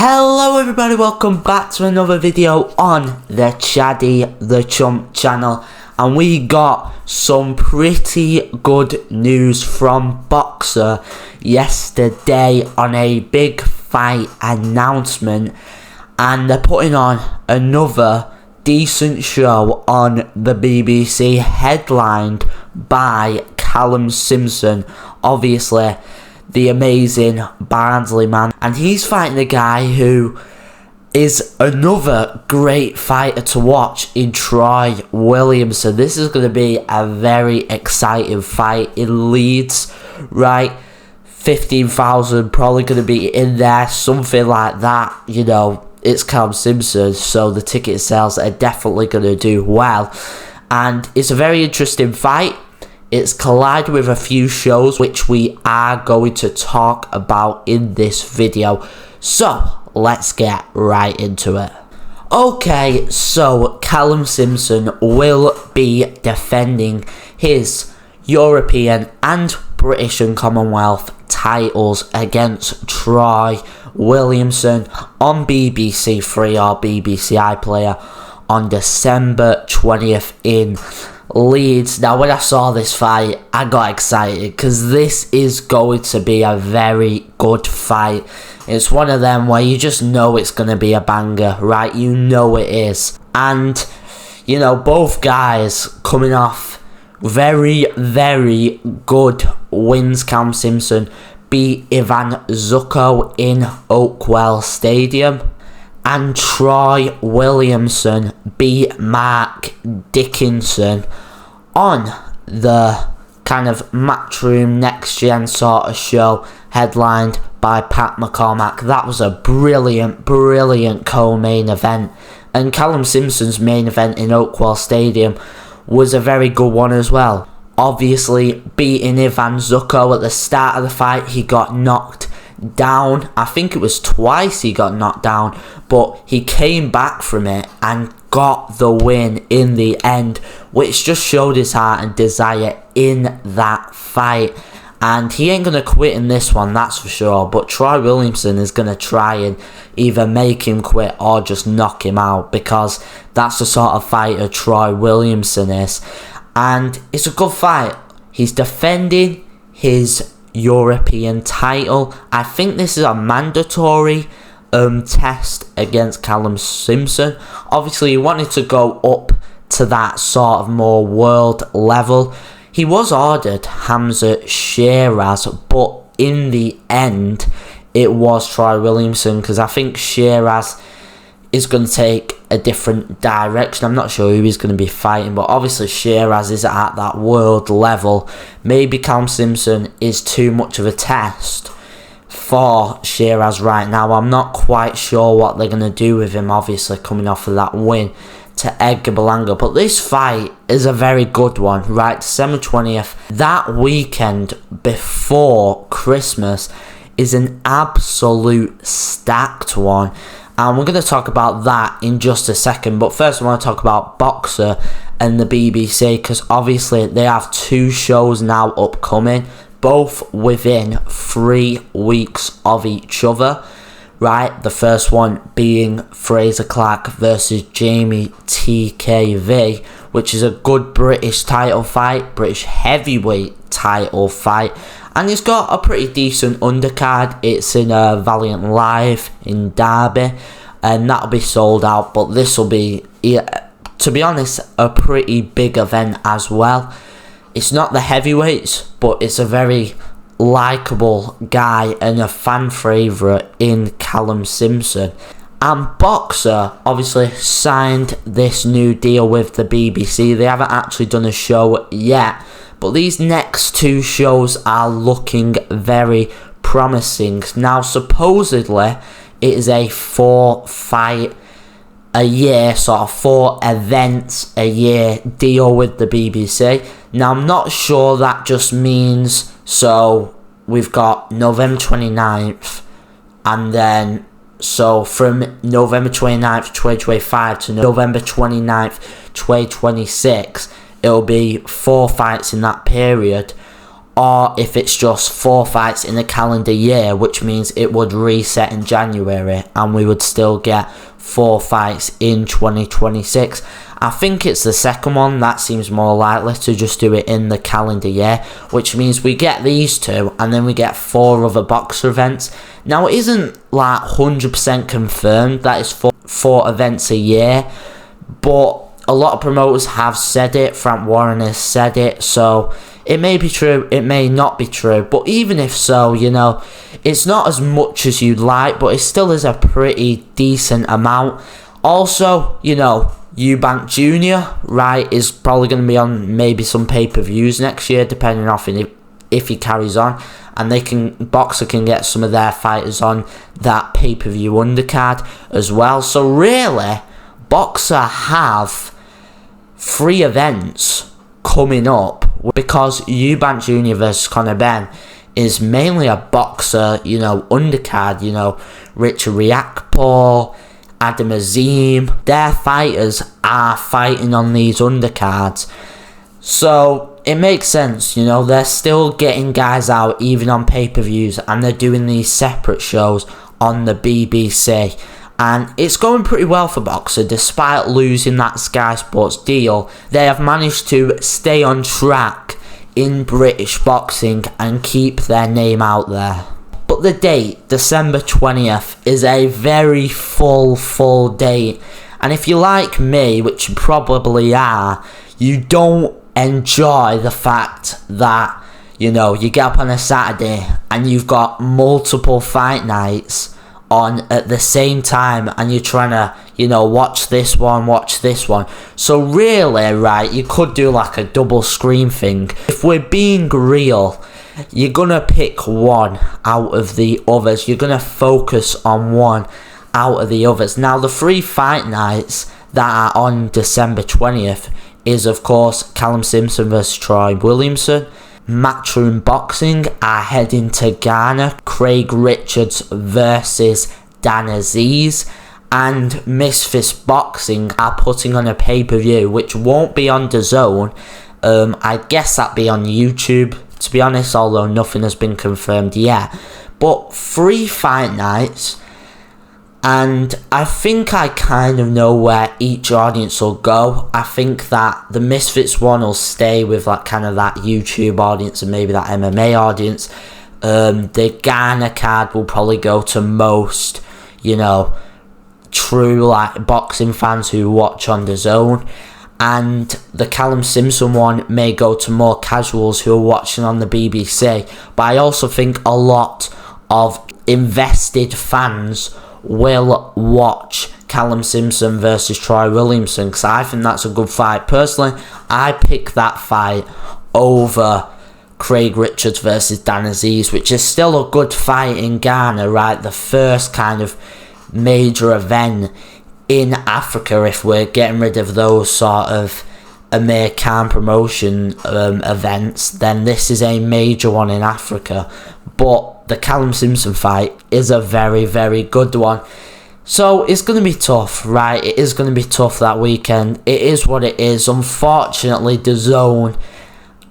Hello everybody, welcome back to another video on the ChaddyTheChump channel, and we got some pretty good news from Boxer yesterday on a big fight announcement, and they're putting on another decent show on the BBC headlined by Callum Simpson, obviously the amazing Barnsley man, and he's fighting the guy who is another great fighter to watch in Troy Williamson. This is going to be a very exciting fight in Leeds, right? 15,000 probably going to be in there, something like that. You know, it's Callum Simpson, so the ticket sales are definitely going to do well, and it's a very interesting fight. It's collided with a few shows which we are going to talk about in this video. So let's get right into it. Okay, so Callum Simpson will be defending his European and British and Commonwealth titles against Troy Williamson on BBC Three or BBC iPlayer on December 20th in Leeds. Now, when I saw this fight, I got excited because this is going to be a very good fight. It's one of them where you just know it's going to be a banger, right? You know it is. And, you know, both guys coming off very, very good wins. Callum Simpson beat Ivan Zucco in Oakwell Stadium, and Troy Williamson beat Mark Dickinson on the kind of Matchroom Next Gen sort of show headlined by Pat McCormack. That was a brilliant co-main event, and Callum Simpson's main event in Oakwell Stadium was a very good one as well. Obviously beating Ivan Zucco at the start of the fight, he got knocked down. I think it was twice he got knocked down, but he came back from it and got the win in the end, which just showed his heart and desire in that fight. And he ain't going to quit in this one, that's for sure, but Troy Williamson is going to try and either make him quit or just knock him out, because that's the sort of fighter Troy Williamson is. And it's a good fight. He's defending his European title. I think this is a mandatory test against Callum Simpson. Obviously he wanted to go up to that sort of more world level. He was ordered Hamza Shiraz, but in the end it was Troy Williamson, because I think Shiraz is going to take a different direction. I'm not sure who he's going to be fighting, but obviously Shiraz is at that world level. Maybe Callum Simpson is too much of a test for Shiraz right now. I'm not quite sure what they're going to do with him, obviously coming off of that win to Edgar Berlanga. But this fight is a very good one, right? December 20th, that weekend before Christmas, is an absolute stacked one. And we're going to talk about that in just a second. But first I want to talk about Boxer and the BBC, because obviously they have two shows now upcoming, both within 3 weeks of each other, right? The first one being Fraser Clark versus Jamie TKV, which is a good British title fight, British heavyweight title fight. And it's got a pretty decent undercard. It's in Valiant Live in Derby, and that'll be sold out. But this will be, to be honest, a pretty big event as well. It's not the heavyweights, but it's a very likeable guy and a fan favourite in Callum Simpson. And Boxer obviously signed this new deal with the BBC. They haven't actually done a show yet, but these next two shows are looking very promising. Now, supposedly, it is a 4 fight a year, sort of 4 events a year deal with the BBC. Now, I'm not sure that just means, so we've got November 29th, and then, so from November 29th, 2025 to November 29th, 2026, it'll be 4 fights in that period, or if it's just 4 fights in a calendar year, which means it would reset in January and we would still get 4 fights in 2026. I think it's the second one that seems more likely, to just do it in the calendar year, which means we get these 2 and then we get 4 other Boxer events. Now, it isn't like 100% confirmed that it's 4 events a year, but a lot of promoters have said it. Frank Warren has said it, so it may be true, it may not be true, but even if so, you know, it's not as much as you'd like, but it still is a pretty decent amount. Also, you know, Eubank Jr., right, is probably going to be on maybe some pay-per-views next year, depending on if he carries on, and Boxer can get some of their fighters on that pay-per-view undercard as well. So really, Boxer have 3 events coming up, because Eubank Jr. versus Conor Benn is mainly a Boxer, you know, undercard. You know, Richard Riakporhe, Adam Azim, their fighters are fighting on these undercards. So it makes sense, you know, they're still getting guys out even on pay-per-views, and they're doing these separate shows on the BBC. And it's going pretty well for Boxer. Despite losing that Sky Sports deal, they have managed to stay on track in British boxing and keep their name out there. But the date, December 20th, is a very full date. And if you're like me, which you probably are, you don't enjoy the fact that, you know, you get up on a Saturday and you've got multiple fight nights on at the same time, and you're trying to, you know, watch this one. So really, right, you could do like a double screen thing. If we're being real, you're gonna pick one out of the others. You're gonna focus on one out of the others. Now, the 3 fight nights that are on December 20th is, of course, Callum Simpson versus Troy Williamson. Matchroom Boxing are heading to Ghana. Craig Richards versus Dan Aziz. And Misfits Boxing are putting on a pay-per-view, which won't be on DAZN. I guess that'll be on YouTube, to be honest, although nothing has been confirmed yet. But 3 fight nights, and I think I kind of know where each audience will go. I think that the Misfits one will stay with like kind of that YouTube audience and maybe that MMA audience. The Ghana card will probably go to most, you know, true like boxing fans who watch on DAZN. And the Callum Simpson one may go to more casuals who are watching on the BBC. But I also think a lot of invested fans will watch Callum Simpson versus Troy Williamson, because I think that's a good fight. Personally, I pick that fight over Craig Richards versus Dan Aziz, which is still a good fight in Ghana, right? The first kind of major event in Africa, if we're getting rid of those sort of Amir Khan promotion events, then this is a major one in Africa. But the Callum Simpson fight is a very good one. So it's going to be tough, right? It is going to be tough that weekend. It is what it is. Unfortunately, DAZN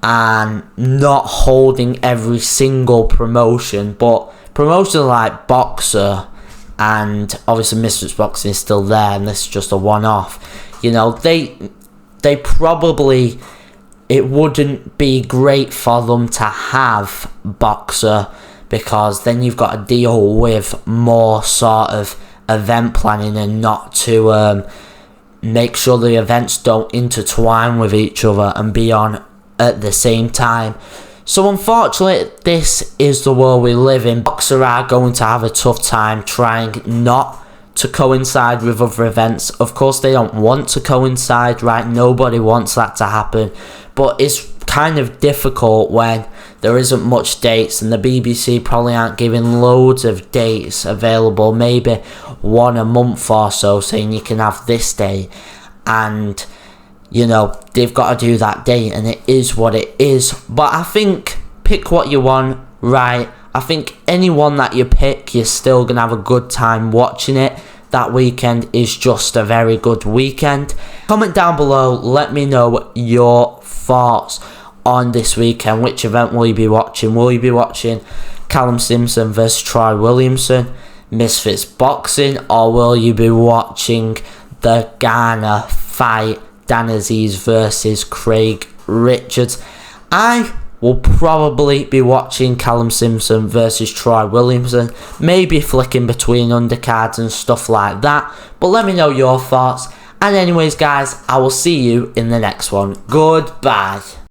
and not holding every single promotion, but promotions like Boxer and obviously Misfits Boxing is still there, and this is just a one-off. You know, they probably, it wouldn't be great for them to have Boxer, because then you've got to deal with more sort of event planning and not to make sure the events don't intertwine with each other and be on at the same time. So unfortunately, this is the world we live in. Boxer are going to have a tough time trying not to coincide with other events. Of course, they don't want to coincide, right? Nobody wants that to happen. But it's kind of difficult when there isn't much dates, and the BBC probably aren't giving loads of dates available, maybe one a month or so, saying you can have this day, and you know, they've got to do that date, and it is what it is. But I think pick what you want, right? I think anyone that you pick, you're still going to have a good time watching it. That weekend is just a very good weekend. Comment down below, let me know your thoughts on this weekend? Which event will you be watching? Will you be watching Callum Simpson versus Troy Williamson, Misfits Boxing, or will you be watching the Ghana fight, Dan Aziz versus Craig Richards? I will probably be watching Callum Simpson versus Troy Williamson, maybe flicking between undercards and stuff like that, but let me know your thoughts. And anyways guys, I will see you in the next one. Goodbye.